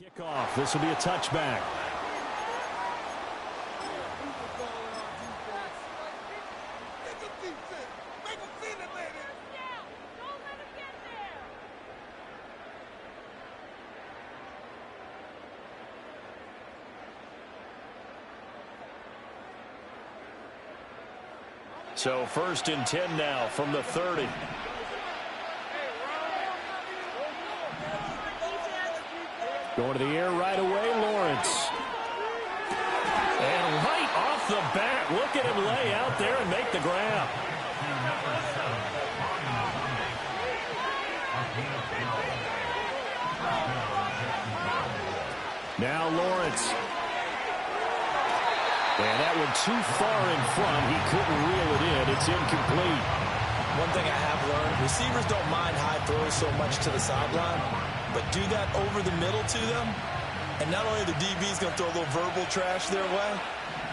Kickoff. This will be a touchback. So 1st and 10 now from the 30. Going to the air right away, Lawrence. And right off the bat, look at him lay out there and make the grab. Now Lawrence. And that one too far in front. He couldn't reel it in. It's incomplete. One thing I have learned, receivers don't mind high throws so much to the sideline, but do that over the middle to them, and not only the DB's going to throw a little verbal trash their way,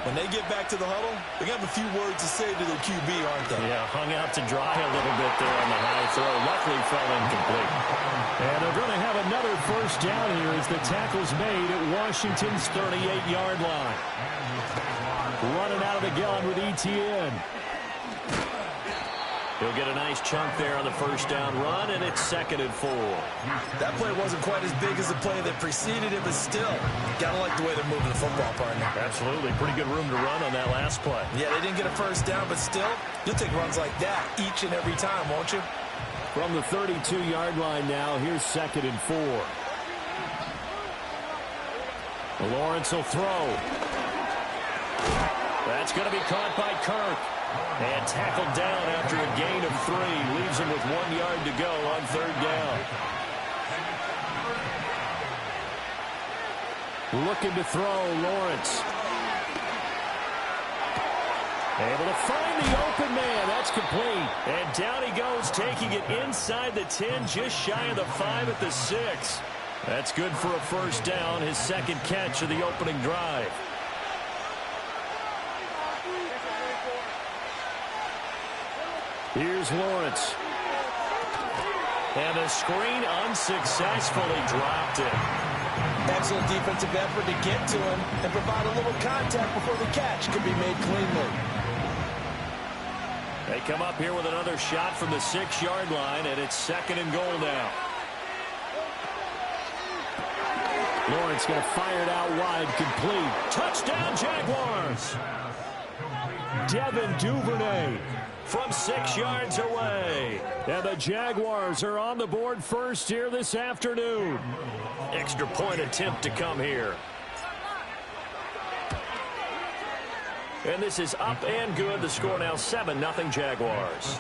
when they get back to the huddle, they're going to have a few words to say to their QB, aren't they? Yeah, hung out to dry a little bit there on the high throw. Luckily fell incomplete. And they're going to have another 1st down here as the tackle's made at Washington's 38-yard line. Running out of the gun with ETN. He'll get a nice chunk there on the 1st down run, and it's 2nd and 4. That play wasn't quite as big as the play that preceded it, but still, gotta like the way they're moving the football, partner. Absolutely. Pretty good room to run on that last play. Yeah, they didn't get a 1st down, but still, you'll take runs like that each and every time, won't you? From the 32-yard line now, here's 2nd and 4. Lawrence will throw. That's going to be caught by Kirk. And tackled down after a gain of 3. Leaves him with 1 yard to go on 3rd down. Looking to throw, Lawrence. Able to find the open man. That's complete. And down he goes, taking it inside the 10, just shy of the 5 at the 6. That's good for a 1st down, his 2nd catch of the opening drive. Here's Lawrence. And the screen unsuccessfully dropped it. Excellent defensive effort to get to him and provide a little contact before the catch could be made cleanly. They come up here with another shot from the 6-yard line, and it's 2nd and goal now. Lawrence going to fire it out wide, complete. Touchdown, Jaguars! Devin Duvernay from 6 yards away. And the Jaguars are on the board first here this afternoon. Extra point attempt to come here. And this is up and good. The score now 7-0 Jaguars.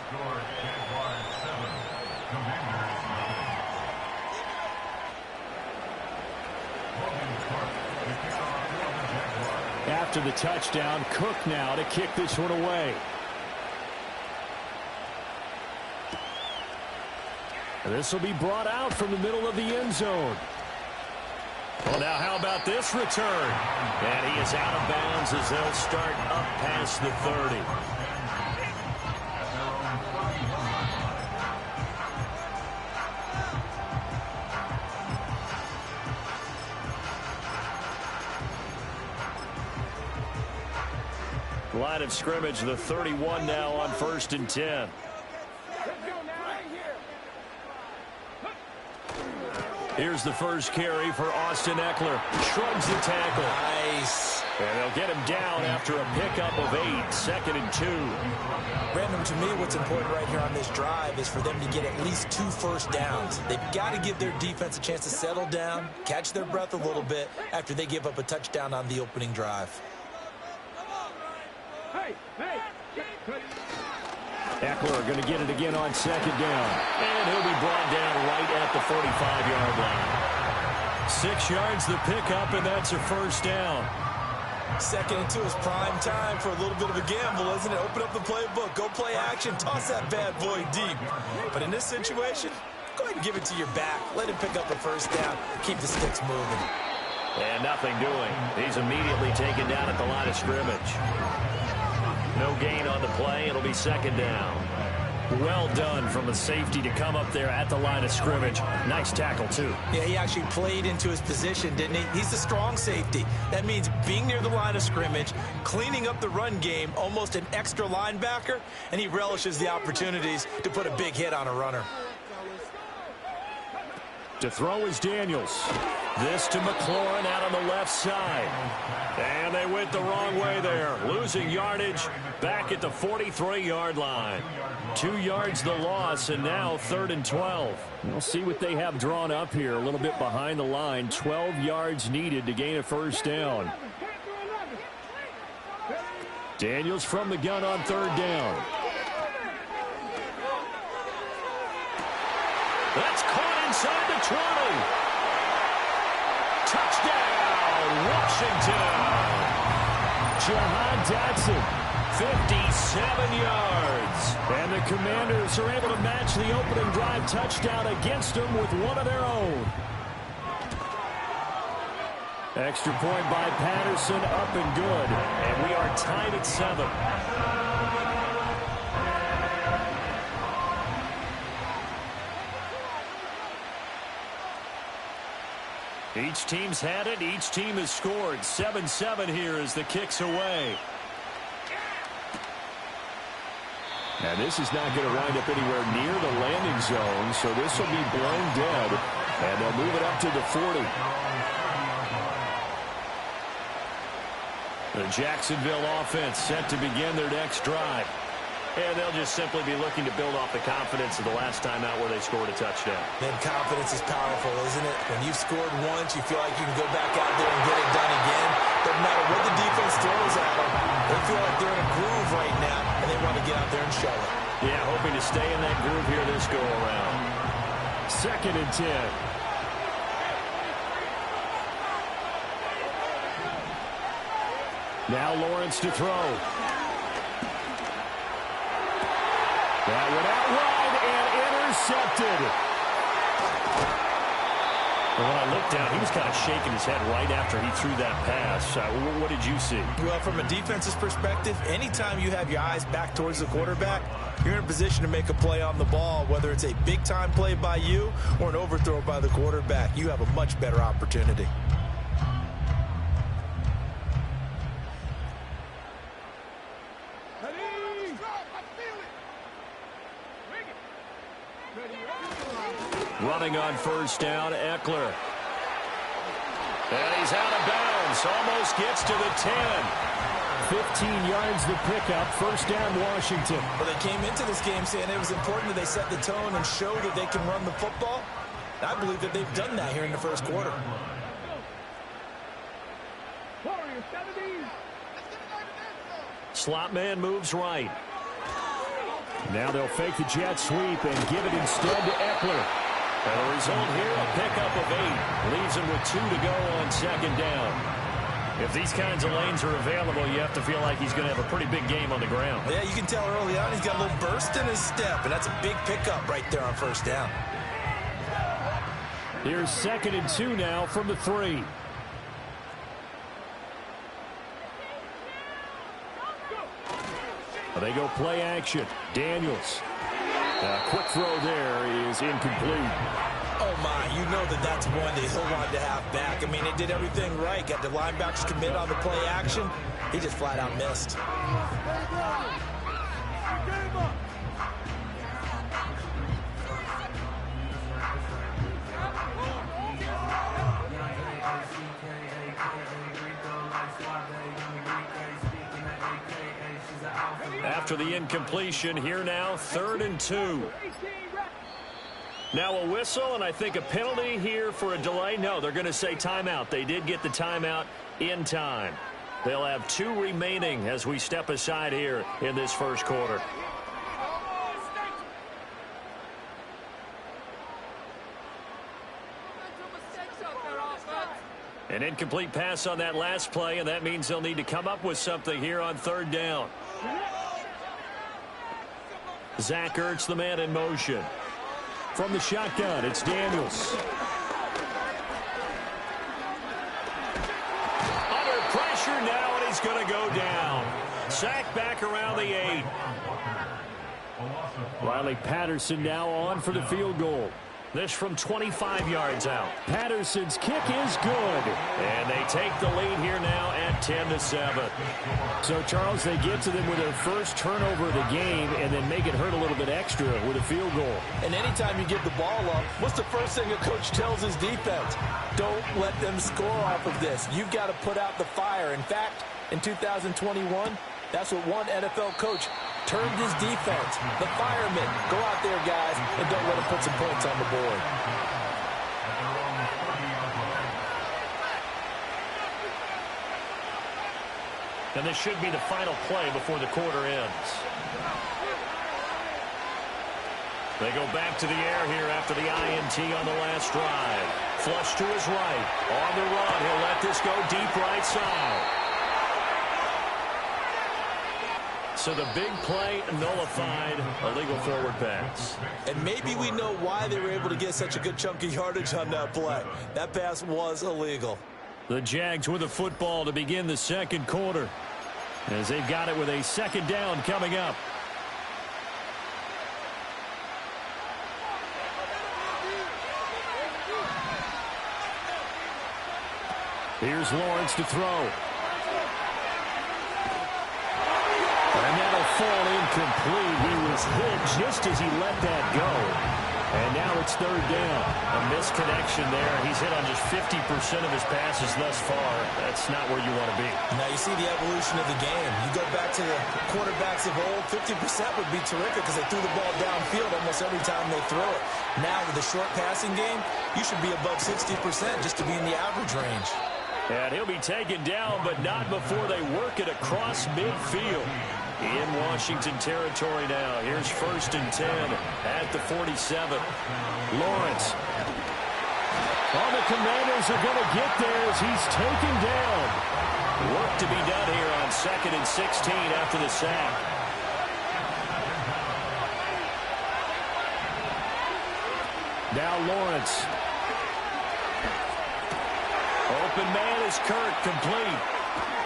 After the touchdown, Cook now to kick this one away. And this will be brought out from the middle of the end zone. Well, now how about this return? And he is out of bounds as they'll start up past the 30. Line of scrimmage, the 31 now on 1st and 10. Here's the first carry for Austin Eckler. Shrugs the tackle. Nice. And they'll get him down after a pickup of 8, 2nd and 2. Brandon, to me, what's important right here on this drive is for them to get at least 2 first downs. They've got to give their defense a chance to settle down, catch their breath a little bit after they give up a touchdown on the opening drive. Eckler going to get it again on 2nd down. And he'll be brought down right at the 45-yard line. 6 yards the pickup, and that's a first down. 2nd and 2 is prime time for a little bit of a gamble, isn't it? Open up the playbook, go play action, toss that bad boy deep. But in this situation, go ahead and give it to your back. Let him pick up a first down. Keep the sticks moving. And nothing doing. He's immediately taken down at the line of scrimmage. No gain on the play. It'll be 2nd down. Well done from a safety to come up there at the line of scrimmage. Nice tackle, too. Yeah, he actually played into his position, didn't he? He's the strong safety. That means being near the line of scrimmage, cleaning up the run game, almost an extra linebacker, and he relishes the opportunities to put a big hit on a runner. To throw is Daniels. This to McLaurin out on the left side. And they went the wrong way there. Losing yardage back at the 43-yard line. 2 yards the loss, and now 3rd and 12. We'll see what they have drawn up here. A little bit behind the line. 12 yards needed to gain a first down. Daniels from the gun on 3rd down. That's caught inside the 20. Touchdown, Washington. Jahan Dotson, 57 yards. And the Commanders are able to match the opening drive touchdown against them with one of their own. Extra point by Patterson, up and good. And we are tied at 7. Each team's had it. Each team has scored. 7-7 here as the kick's away. And this is not going to wind up anywhere near the landing zone, so this will be blown dead. And they'll move it up to the 40. The Jacksonville offense set to begin their next drive. And they'll just simply be looking to build off the confidence of the last time out where they scored a touchdown. And confidence is powerful, isn't it? When you've scored once, you feel like you can go back out there and get it done again. Doesn't matter what the defense throws at them. They feel like they're in a groove right now, and they want to get out there and show it. Yeah, hoping to stay in that groove here this go-around. 2nd and 10. Now Lawrence to throw. That went out wide and intercepted. Well, when I looked down, he was kind of shaking his head right after he threw that pass. What did you see? Well, from a defense's perspective, anytime you have your eyes back towards the quarterback, you're in a position to make a play on the ball, whether it's a big-time play by you or an overthrow by the quarterback. You have a much better opportunity. Running on 1st down, Eckler. And he's out of bounds. Almost gets to the 10. 15 yards the pickup. 1st down, Washington. Well, they came into this game saying it was important that they set the tone and show that they can run the football. I believe that they've done that here in the 1st quarter. Slot man moves right. Now they'll fake the jet sweep and give it instead to Eckler. And the result here, a pickup of 8. Leaves him with 2 to go on 2nd down. If these kinds of lanes are available, you have to feel like he's going to have a pretty big game on the ground. Yeah, you can tell early on he's got a little burst in his step, and that's a big pickup right there on 1st down. Here's 2nd and 2 now from the 3. They go play action. Daniels. Quick throw there is incomplete. Oh, my. You know that's one that he'll want to have back. I mean, he did everything right. Got the linebackers commit on the play action. He just flat out missed. After the incompletion, here now, 3rd and 2. Now a whistle, and I think a penalty here for a delay. No, they're going to say timeout. They did get the timeout in time. They'll have 2 remaining as we step aside here in this first quarter. An incomplete pass on that last play, and that means they'll need to come up with something here on 3rd down. Zach Ertz, the man in motion. From the shotgun, it's Daniels. Under pressure now, and he's going to go down. Sacked back around the 8. Riley Patterson now on for the field goal. This from 25 yards out. Patterson's kick is good. And they take the lead here now at 10-7. So, Charles, they get to them with their first turnover of the game and then make it hurt a little bit extra with a field goal. And anytime you give the ball up, what's the first thing a coach tells his defense? Don't let them score off of this. You've got to put out the fire. In fact, in 2021, that's what one NFL coach turned his defense. The firemen. Go out there, guys, and don't let them put some points on the board. And this should be the final play before the quarter ends. They go back to the air here after the INT on the last drive. Flush to his right. On the run, he'll let this go deep right side. So the big play nullified, a legal forward pass. And maybe we know why they were able to get such a good chunk of yardage on that play. That pass was illegal. The Jags with a football to begin the second quarter, as they've got it with a 2nd down coming up. Here's Lawrence to throw. And that'll fall incomplete. He was hit just as he let that go. And now it's 3rd down. A misconnection there. He's hit on just 50% of his passes thus far. That's not where you want to be. Now you see the evolution of the game. You go back to the quarterbacks of old, 50% would be terrific because they threw the ball downfield almost every time they throw it. Now with the short passing game, you should be above 60% just to be in the average range. And he'll be taken down, but not before they work it across midfield. In Washington territory now. Here's 1st and 10 at the 47. Lawrence. All the Commanders are going to get there as he's taken down. Work to be done here on 2nd and 16 after the sack. Now Lawrence. Open man is Kirk, complete.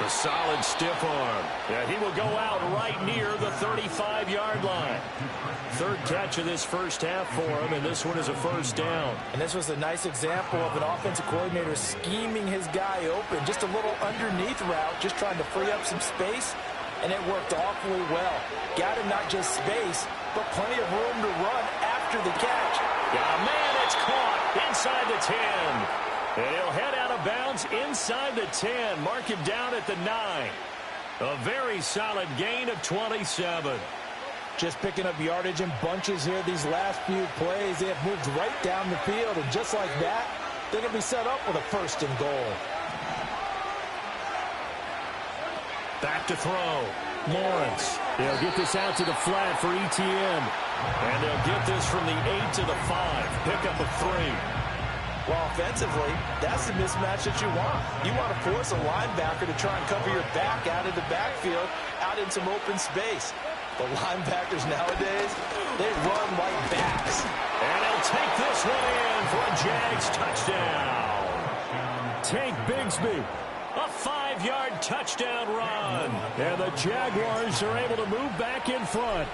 A solid stiff arm. Yeah, he will go out right near the 35-yard line. 3rd catch of this first half for him, and this one is a 1st down. And this was a nice example of an offensive coordinator scheming his guy open. Just a little underneath route, just trying to free up some space, and it worked awfully well. Got him not just space, but plenty of room to run after the catch. Yeah, man, it's caught inside the 10. And he'll head out of bounds inside the 10. Mark him down at the 9. A very solid gain of 27. Just picking up yardage in bunches here these last few plays. They have moved right down the field, and just like that, they're going to be set up with a 1st and goal. Back to throw. Lawrence. They'll get this out to the flat for ETN. And they'll get this from the 8 to the 5. Pick up a 3. Well, offensively, that's the mismatch that you want. You want to force a linebacker to try and cover your back out of the backfield, out in some open space. The linebackers nowadays, they run like backs. And he'll take this one in for a Jags touchdown. Tank Bigsby, a 5-yard touchdown run. And the Jaguars are able to move back in front.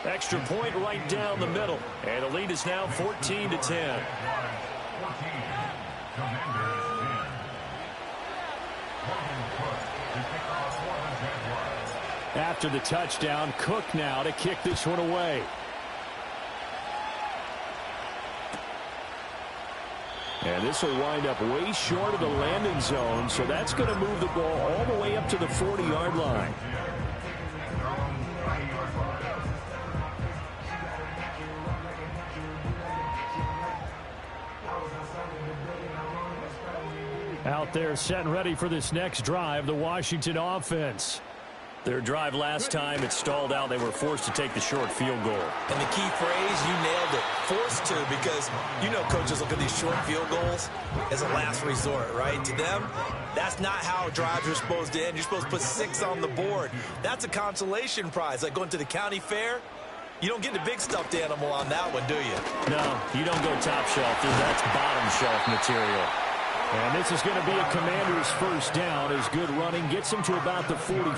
Extra point right down the middle. And the lead is now 14-10. After the touchdown, Cook now to kick this one away. And this will wind up way short of the landing zone, so that's going to move the ball all the way up to the 40-yard line. Out there set and ready for this next drive, the Washington offense. Their drive last time, it stalled out. They were forced to take the short field goal. And the key phrase, you nailed it, forced to, because you know coaches look at these short field goals as a last resort, right? To them, that's not how drives are supposed to end. You're supposed to put 6 on the board. That's a consolation prize. Like going to the county fair, you don't get the big stuffed animal on that one, do you? No, you don't go top shelf. That's bottom shelf material. And this is going to be a Commander's first down as good running gets him to about the 44.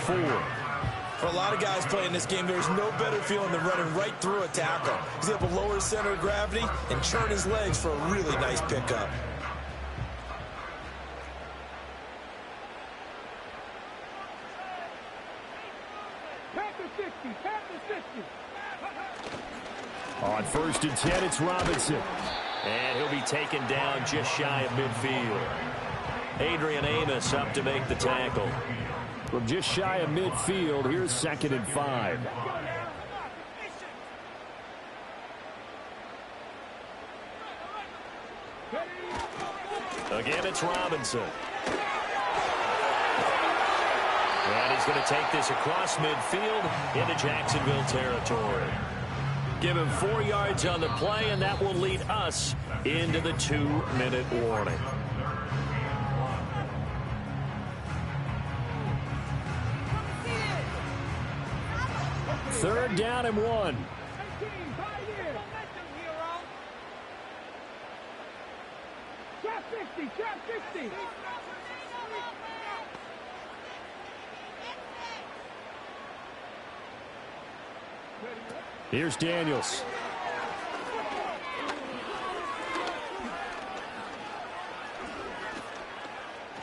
For a lot of guys playing this game, there's no better feeling than running right through a tackle. He's able to lower his center of gravity and churn his legs for a really nice pickup. On 1st and 10, it's Robinson. And he'll be taken down just shy of midfield. Adrian Amos up to make the tackle. From just shy of midfield, here's 2nd and 5. Again, it's Robinson. And he's going to take this across midfield into Jacksonville territory. Give him 4 yards on the play, and that will lead us into the 2-minute warning. Third down and 1. Here's Daniels.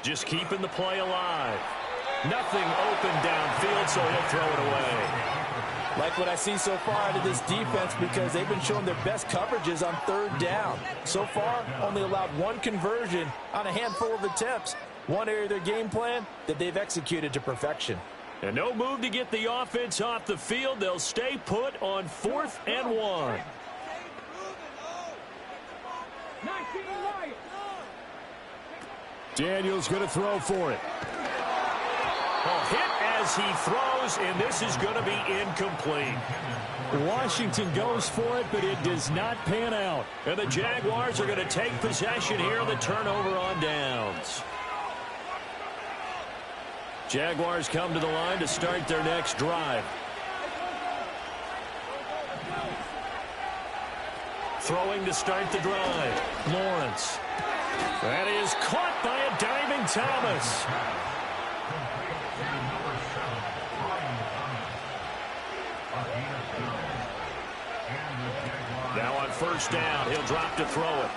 Just keeping the play alive. Nothing open downfield, so he'll throw it away. Like what I see so far out of this defense, because they've been showing their best coverages on 3rd down. So far, only allowed 1 conversion on a handful of attempts. One area of their game plan that they've executed to perfection. And no move to get the offense off the field. They'll stay put on 4th and 1. Daniels going to throw for it. A hit as he throws, and this is going to be incomplete. Washington goes for it, but it does not pan out. And the Jaguars are going to take possession here on the turnover on downs. Jaguars come to the line to start their next drive. Throwing to start the drive. Lawrence. That is caught by a diving Thomas. Now on 1st down, he'll drop to throw it.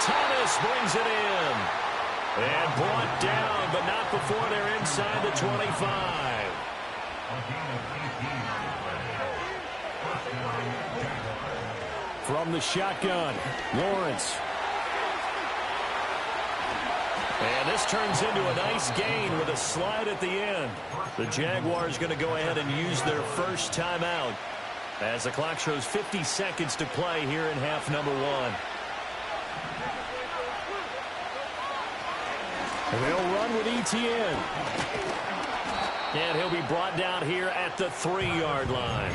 Thomas brings it in. And brought down, but not before they're inside the 25. From the shotgun, Lawrence. And this turns into a nice gain with a slide at the end. The Jaguars going to go ahead and use their first timeout as the clock shows 50 seconds to play here in half number 1. They'll run with ETN. And he'll be brought down here at the 3-yard line.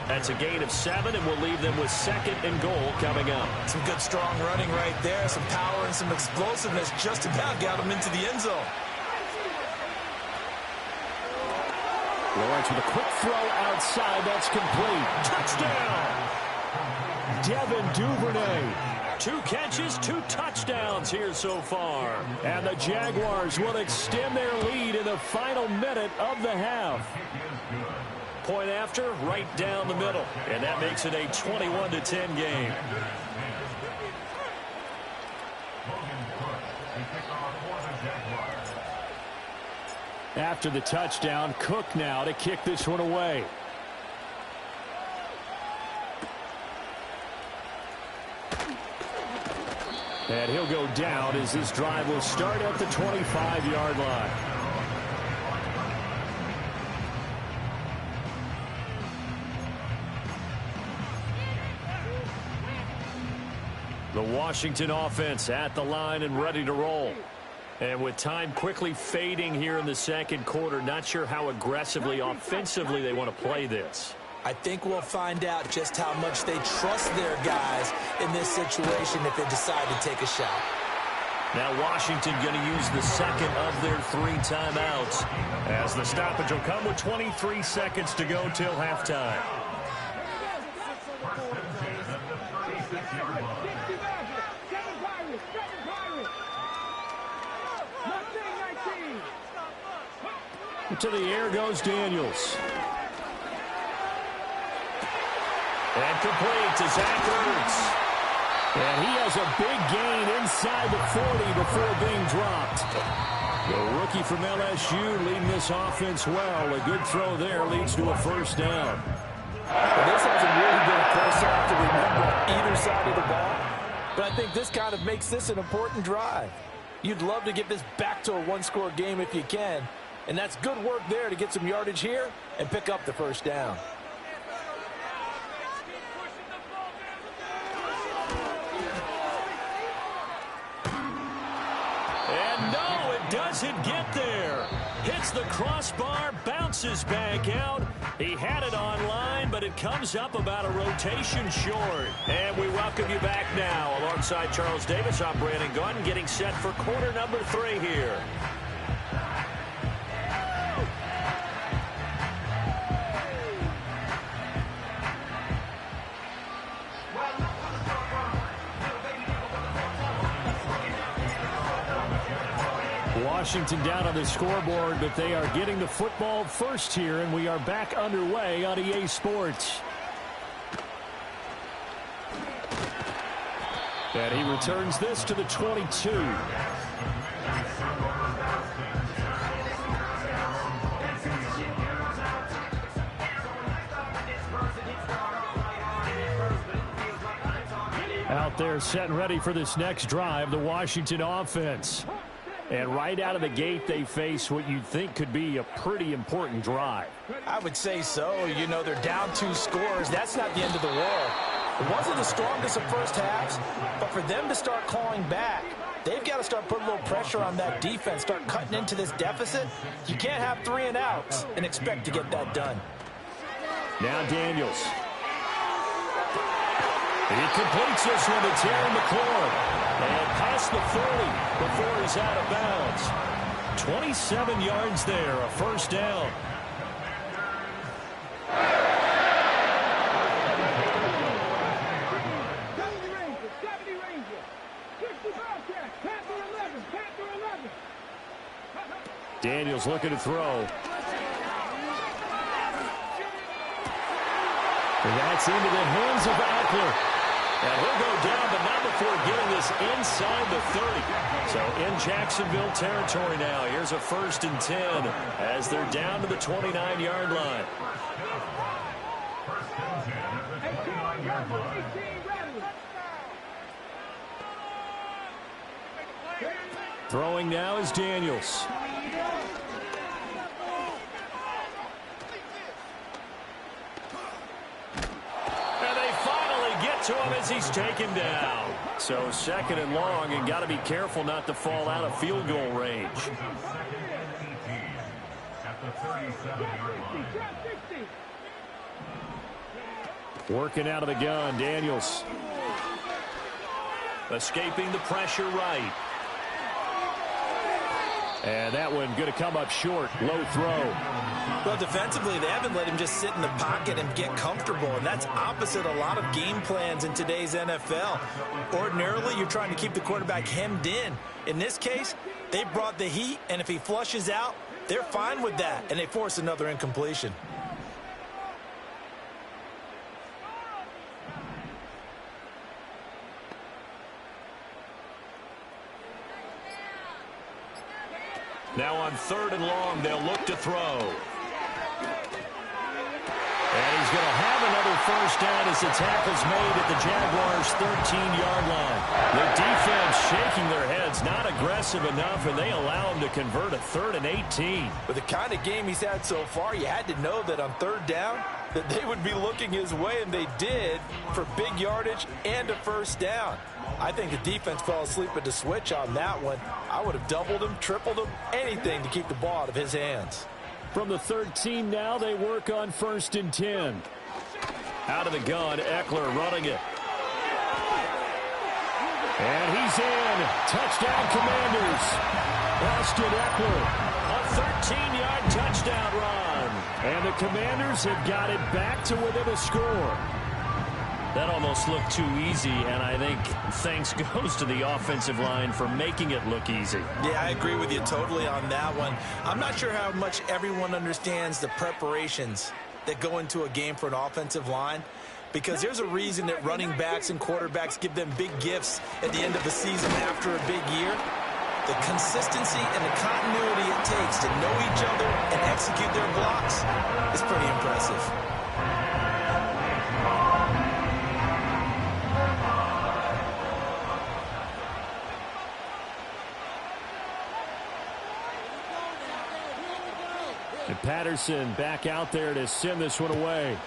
That's a gain of 7, and we'll leave them with 2nd and goal coming up. Some good strong running right there. Some power and some explosiveness just about got them into the end zone. Lawrence with a quick throw outside. That's complete. Touchdown! Devin Duvernay. 2 catches, 2 touchdowns here so far. And the Jaguars will extend their lead in the final minute of the half. Point after, right down the middle. And that makes it a 21-10 game. After the touchdown, Cook now to kick this one away. And he'll go down as this drive will start at the 25-yard line. The Washington offense at the line and ready to roll. And with time quickly fading here in the second quarter, not sure how aggressively, offensively they want to play this. I think we'll find out just how much they trust their guys in this situation if they decide to take a shot. Now Washington going to use the second of their 3 timeouts, as the stoppage will come with 23 seconds to go till halftime. To the air goes Daniels. And complete to Zach Ertz. And he has a big gain inside the 40 before being dropped. The rookie from LSU leading this offense well. A good throw there leads to a first down. Well, this hasn't really been a first half to remember either side of the ball. But I think this kind of makes this an important drive. You'd love to get this back to a one-score game if you can. And that's good work there to get some yardage here and pick up the first down. And no, it doesn't get there. Hits the crossbar, bounces back out. He had it online, but it comes up about a rotation short. And we welcome you back now. Alongside Charles Davis, I'm Brandon Gunn, getting set for quarter number 3 here. Washington down on the scoreboard, but they are getting the football first here, and we are back underway on EA Sports. And he returns this to the 22. Out there set and ready for this next drive, the Washington offense. And right out of the gate, they face what you'd think could be a pretty important drive. I would say so. You know, they're down 2 scores. That's not the end of the world. It wasn't the strongest of first halves, but for them to start clawing back, they've got to start putting a little pressure on that defense, start cutting into this deficit. You can't have 3 and outs and expect to get that done. Now Daniels. He completes this one to Terry McLaurin. And past the 40 before he's out of bounds. 27 yards there, a first down. Daniels looking to throw. And that's into the hands of Eckler. And he'll go down, but not before getting this inside the 30. So in Jacksonville territory now. Here's a 1st and 10 as they're down to the 29-yard line. Throwing now is Daniels. To him as he's taken down. So 2nd and long, and got to be careful not to fall out of field goal range. Working out of the gun, Daniels. Escaping the pressure right. And that one going to come up short. Low throw. Well, defensively, they haven't let him just sit in the pocket and get comfortable, and that's opposite a lot of game plans in today's NFL. Ordinarily, you're trying to keep the quarterback hemmed in. In this case, they brought the heat, and if he flushes out, they're fine with that, and they force another incompletion. Now on 3rd and long, they'll look to throw. And he's going to have another first down as the tackle's made at the Jaguars' 13-yard line. The defense shaking their heads, not aggressive enough, and they allow him to convert a 3rd and 18. With the kind of game he's had so far, you had to know that on 3rd down, that they would be looking his way, and they did, for big yardage and a first down. I think the defense fell asleep at the switch on that one. I would have doubled him, tripled him, anything to keep the ball out of his hands. From the 13 now, they work on 1st and 10. Out of the gun, Eckler running it. And he's in. Touchdown, Commanders. Austin Eckler, a 13-yard touchdown run. And the Commanders have got it back to within a score. That almost looked too easy, and I think thanks goes to the offensive line for making it look easy. Yeah, I agree with you totally on that one. I'm not sure how much everyone understands the preparations that go into a game for an offensive line, because there's a reason that running backs and quarterbacks give them big gifts at the end of the season after a big year. The consistency and the continuity it takes to know each other and execute their blocks is pretty impressive. And Patterson back out there to send this one away.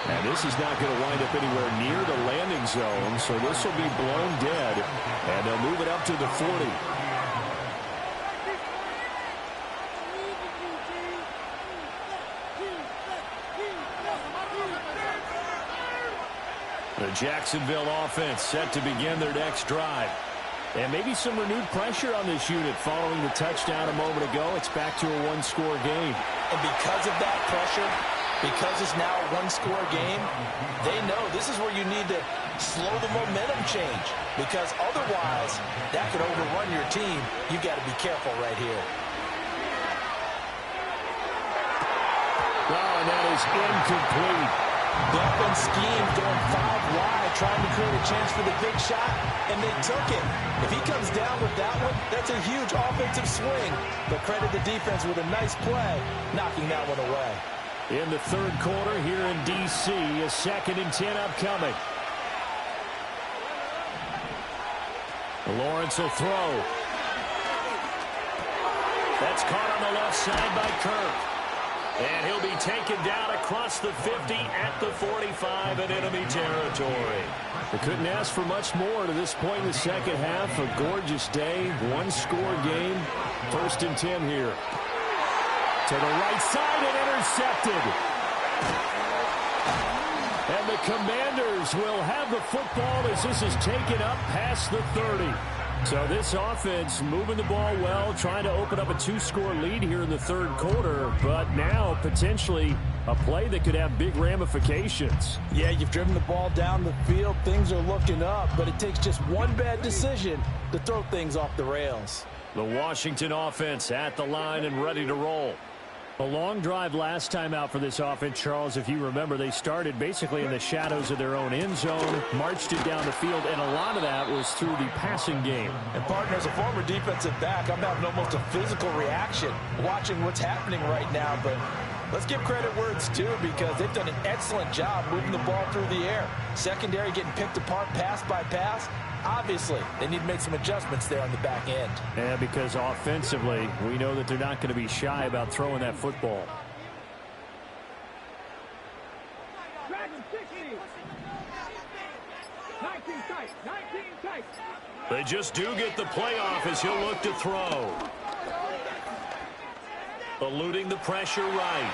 And this is not going to wind up anywhere near the landing zone, so this will be blown dead. And they'll move it up to the 40. The Jacksonville offense set to begin their next drive. And maybe some renewed pressure on this unit following the touchdown a moment ago. It's back to a one-score game. And because of that pressure, because it's now a one-score game, they know this is where you need to slow the momentum change. Because otherwise, that could overrun your team. You've got to be careful right here. Oh, and that is incomplete. Bump and scheme going 5 wide, trying to create a chance for the big shot, and they took it. If he comes down with that one, that's a huge offensive swing. But credit the defense with a nice play, knocking that one away. In the 3rd quarter here in D.C., a 2nd and 10 upcoming. Lawrence will throw. That's caught on the left side by Kirk. And he'll be taken down across the 50 at the 45 in enemy territory. They couldn't ask for much more to this point in the second half. A gorgeous day, one-score game. 1st and 10 here. To the right side and intercepted. And the Commanders will have the football as this is taken up past the 30. So this offense moving the ball well, trying to open up a 2-score lead here in the 3rd quarter, but now potentially a play that could have big ramifications. Yeah, you've driven the ball down the field. Things are looking up, but it takes just one bad decision to throw things off the rails. The Washington offense at the line and ready to roll. A long drive last time out for this offense, Charles. If you remember, they started basically in the shadows of their own end zone, marched it down the field, and a lot of that was through the passing game. And, partner, as a former defensive back, I'm having almost a physical reaction watching what's happening right now. But let's give credit where it's due, because they've done an excellent job moving the ball through the air. Secondary getting picked apart pass by pass. Obviously, they need to make some adjustments there on the back end. Yeah, because offensively, we know that they're not going to be shy about throwing that football. They just do get the playoff as he'll look to throw. Eluding the pressure right.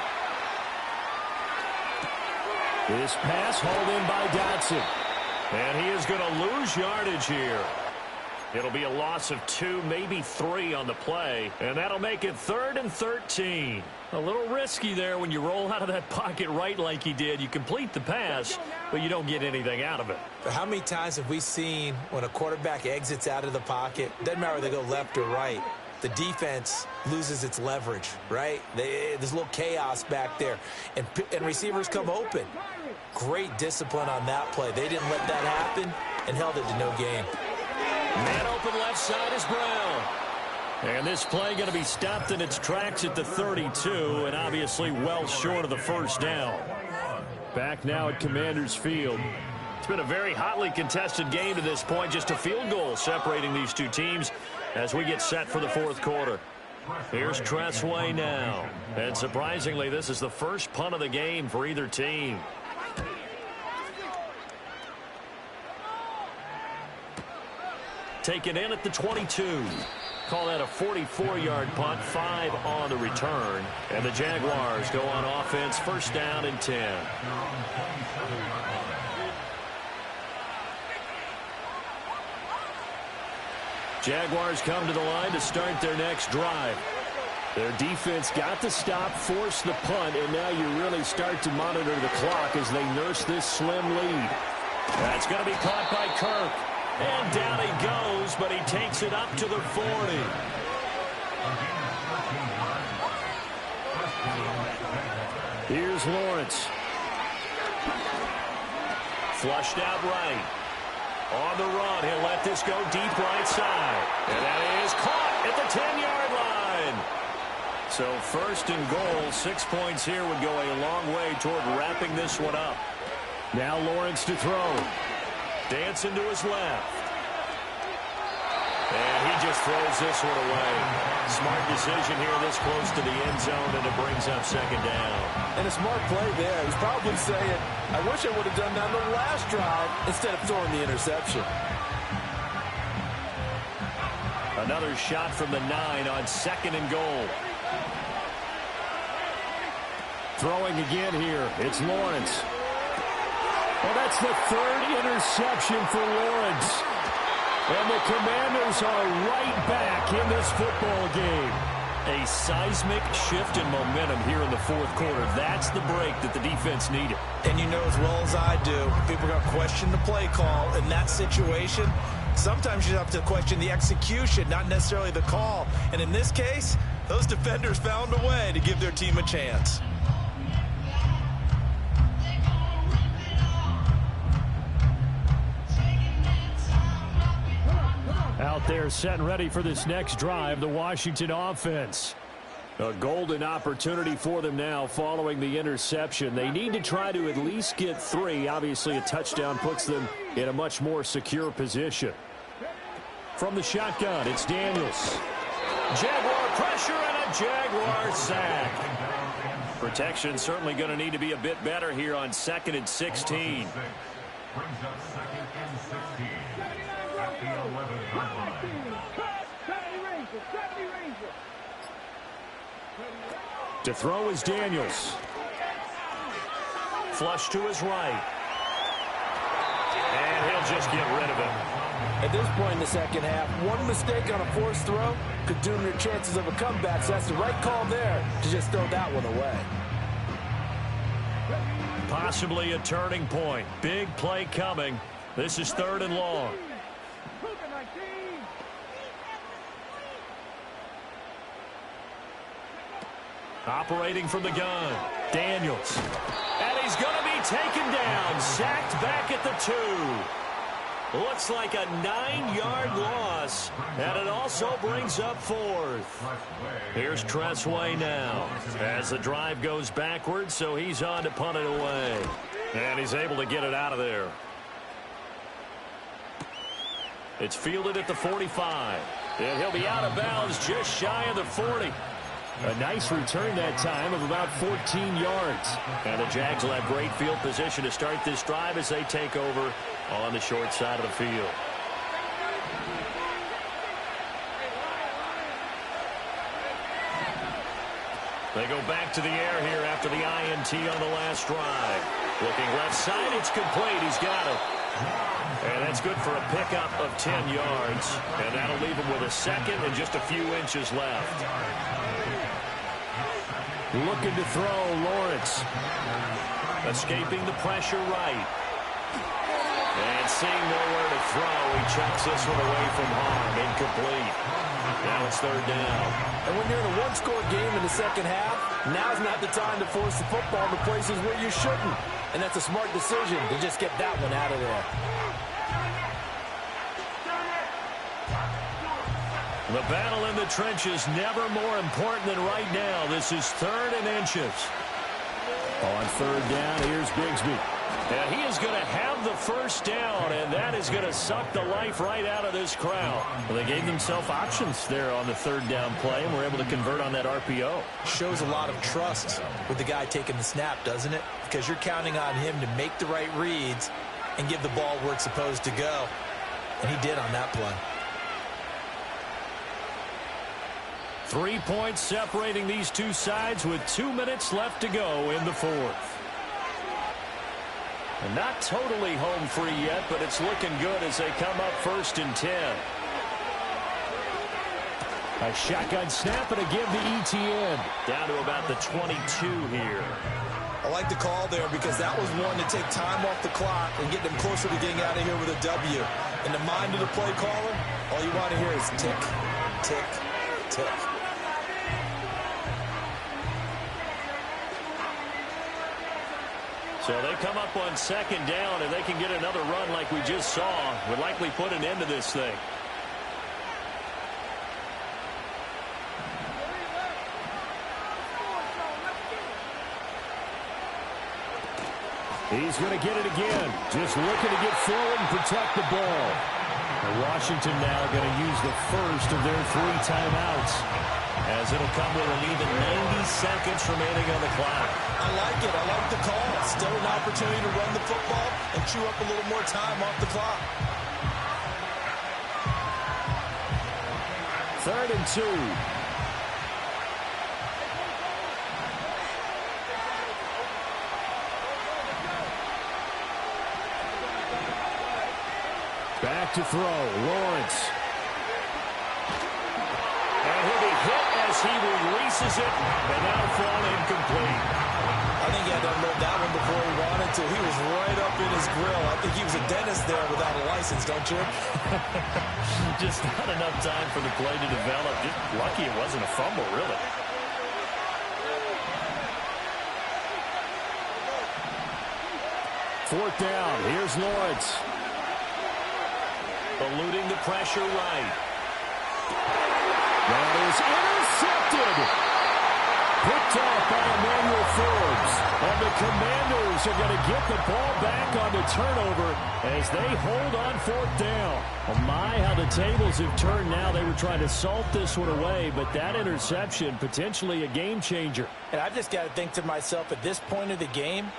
This pass hauled in by Dotson. And he is going to lose yardage here. It'll be a loss of 2, maybe 3 on the play, and that'll make it 3rd and 13. A little risky there when you roll out of that pocket right like he did. You complete the pass, but you don't get anything out of it. But how many times have we seen when a quarterback exits out of the pocket, doesn't matter whether they go left or right, the defense loses its leverage, right? There's a little chaos back there, and receivers come open. Great discipline on that play. They didn't let that happen and held it to no gain. Man open left side is Brown. And this play going to be stopped in its tracks at the 32, and obviously well short of the first down. Back now at Commanders Field. It's been a very hotly contested game to this point. Just a field goal separating these two teams as we get set for the fourth quarter. Here's Tressway now. And surprisingly, this is the first punt of the game for either team. Taken in at the 22. Call that a 44-yard punt, 5 on the return. And the Jaguars go on offense, first down and 10. Jaguars come to the line to start their next drive. Their defense got the stop, forced the punt, and now you really start to monitor the clock as they nurse this slim lead. That's going to be caught by Kirk. And down he goes, but he takes it up to the 40. Here's Lawrence. Flushed out right. On the run, he'll let this go deep right side. And that is caught at the 10-yard line. So first and goal, 6 points here would go a long way toward wrapping this one up. Now Lawrence to throw. Dancing to his left. And he just throws this one away. Smart decision here this close to the end zone, and it brings up second down. And a smart play there. He's probably saying, I wish I would have done that on the last drive instead of throwing the interception. Another shot from the 9 on second and goal. Throwing again here. It's Lawrence. Well, that's the 3rd interception for Lawrence. And the Commanders are right back in this football game. A seismic shift in momentum here in the fourth quarter. That's the break that the defense needed. And you know as well as I do, people are going to question the play call in that situation. Sometimes you have to question the execution, not necessarily the call. And in this case, those defenders found a way to give their team a chance. Out there set and ready for this next drive, the Washington offense. A golden opportunity for them now following the interception. They need to try to at least get 3. Obviously, a touchdown puts them in a much more secure position. From the shotgun, it's Daniels. Jaguar pressure and a Jaguar sack. Protection certainly going to need to be a bit better here on 2nd and 16. To throw is Daniels. Flush to his right. And he'll just get rid of it. At this point in the second half, one mistake on a forced throw could doom your chances of a comeback. So that's the right call there to just throw that one away. Possibly a turning point. Big play coming. This is 3rd and long. Operating from the gun, Daniels. And he's going to be taken down, sacked back at the 2. Looks like a 9-yard loss, and it also brings up 4th. Here's Tressway now as the drive goes backwards, so he's on to punt it away. And he's able to get it out of there. It's fielded at the 45. And he'll be out of bounds just shy of the 40. A nice return that time of about 14 yards. And the Jags will have great field position to start this drive as they take over on the short side of the field. They go back to the air here after the INT on the last drive. Looking left side, it's complete. He's got it. And that's good for a pickup of 10 yards. And that'll leave him with a second and just a few inches left. Looking to throw, Lawrence. Escaping the pressure right. And seeing nowhere to throw, he chucks this one away from harm. Incomplete. Now it's third down. And when you're in a one-score game in the second half, now's not the time to force the football to places where you shouldn't. And that's a smart decision to just get that one out of there. The battle in the trenches never more important than right now. This is 3rd and inches. On 3rd down, here's Bigsby. And he is going to have the first down, and that is going to suck the life right out of this crowd. Well, they gave themselves options there on the 3rd down play, and were able to convert on that RPO. Shows a lot of trust with the guy taking the snap, doesn't it? Because you're counting on him to make the right reads and give the ball where it's supposed to go. And he did on that play. 3 points separating these two sides with 2 minutes left to go in the 4th. And not totally home free yet, but it's looking good as they come up 1st and 10. A shotgun snap and a give to ETN. Down to about the 22 here. I like the call there because that was one to take time off the clock and get them closer to getting out of here with a W. In the mind of the play caller, all you want to hear is tick, tick, tick. So they come up on 2nd down, and they can get another run like we just saw. Would likely put an end to this thing. He's going to get it again. Just looking to get forward and protect the ball. And Washington now going to use the first of their 3 timeouts, as it'll come with an even 90 seconds remaining on the clock. I like it. I like the call. Still an opportunity to run the football and chew up a little more time off the clock. 3rd and 2. Back to throw, Lawrence. And he'll be hit as he releases it, and that'll fall incomplete. I think he had to unload that one before he wanted to. He was right up in his grill. I think he was a dentist there without a license, don't you? Just not enough time for the play to develop. Just lucky it wasn't a fumble, really. Fourth down, here's Lawrence. Eluding the pressure right. That is intercepted. Picked off by Emmanuel Forbes. And the Commanders are going to get the ball back on the turnover as they hold on 4th down. Oh my, how the tables have turned now. They were trying to salt this one away, but that interception, potentially a game changer. And I've just got to think to myself, at this point of the game,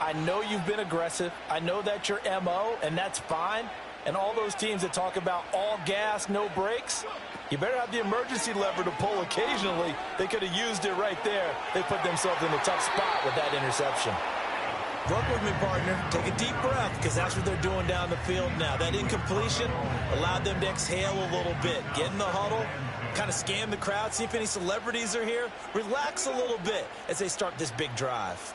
I know you've been aggressive. I know that's your MO, and that's fine. And all those teams that talk about all gas, no brakes, you better have the emergency lever to pull occasionally. They could have used it right there. They put themselves in a tough spot with that interception. Work with me, partner. Take a deep breath, because that's what they're doing down the field now. That incompletion allowed them to exhale a little bit. Get in the huddle, kind of scan the crowd, see if any celebrities are here. Relax a little bit as they start this big drive.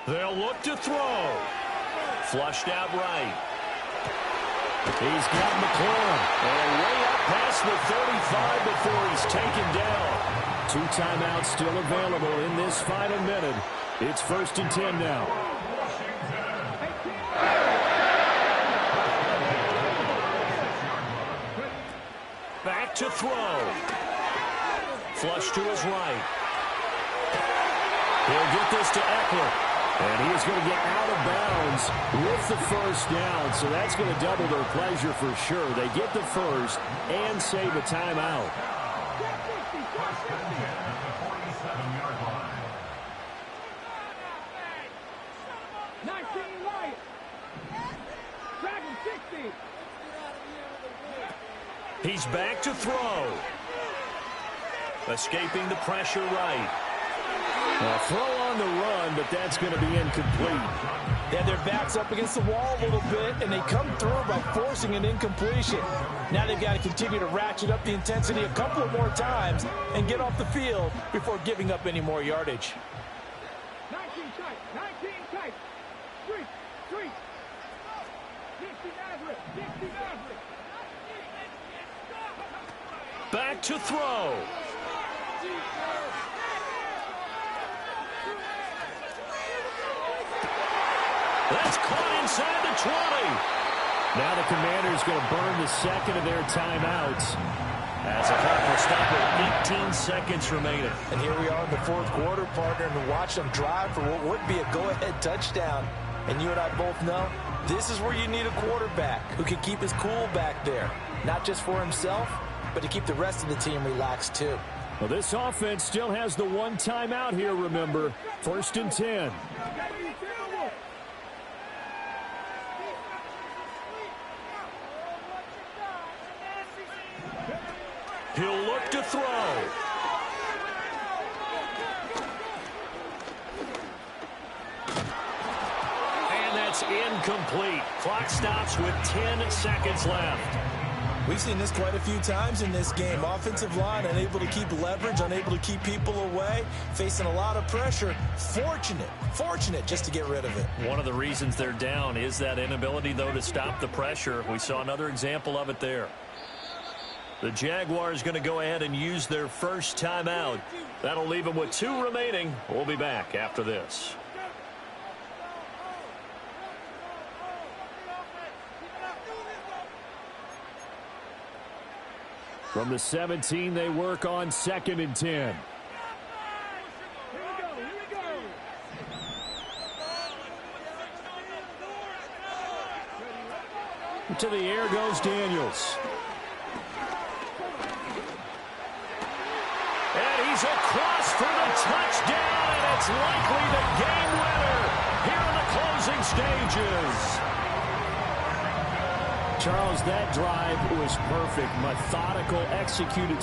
They'll look to throw. Flushed out right. He's got McLaurin. And way up past the 35 before he's taken down. 2 timeouts still available in this final minute. It's 1st and 10 now. Back to throw. Flush to his right. He'll get this to Eckler. And he is going to get out of bounds with the first down. So that's going to double their pleasure for sure. They get the first and save a timeout. He's back to throw. Escaping the pressure right. A throw on the run, but that's going to be incomplete. Yeah, their back's up against the wall a little bit, and they come through by forcing an incompletion. Now they've got to continue to ratchet up the intensity a couple of more times and get off the field before giving up any more yardage. 19 tight. 3. 60 average. Back to throw. That's caught inside the 20. Now the Commanders going to burn the second of their timeouts. As a clock will stop with 18 seconds remaining. And here we are in the fourth quarter, partner, and watch them drive for what would be a go-ahead touchdown. And you and I both know this is where you need a quarterback who can keep his cool back there. Not just for himself, but to keep the rest of the team relaxed too. Well, this offense still has the one timeout here, remember. 1st and 10. He'll look to throw. And that's incomplete. Clock stops with 10 seconds left. We've seen this quite a few times in this game. Offensive line unable to keep leverage, unable to keep people away, facing a lot of pressure. Fortunate just to get rid of it. One of the reasons they're down is that inability, though, to stop the pressure. We saw another example of it there. The Jaguars going to go ahead and use their first timeout. That'll leave them with 2 remaining. We'll be back after this. From the 17, they work on 2nd and 10. To the air goes Daniels. And he's across for the touchdown, and it's likely the game winner here in the closing stages. Charles, that drive was perfect. Methodical, executed.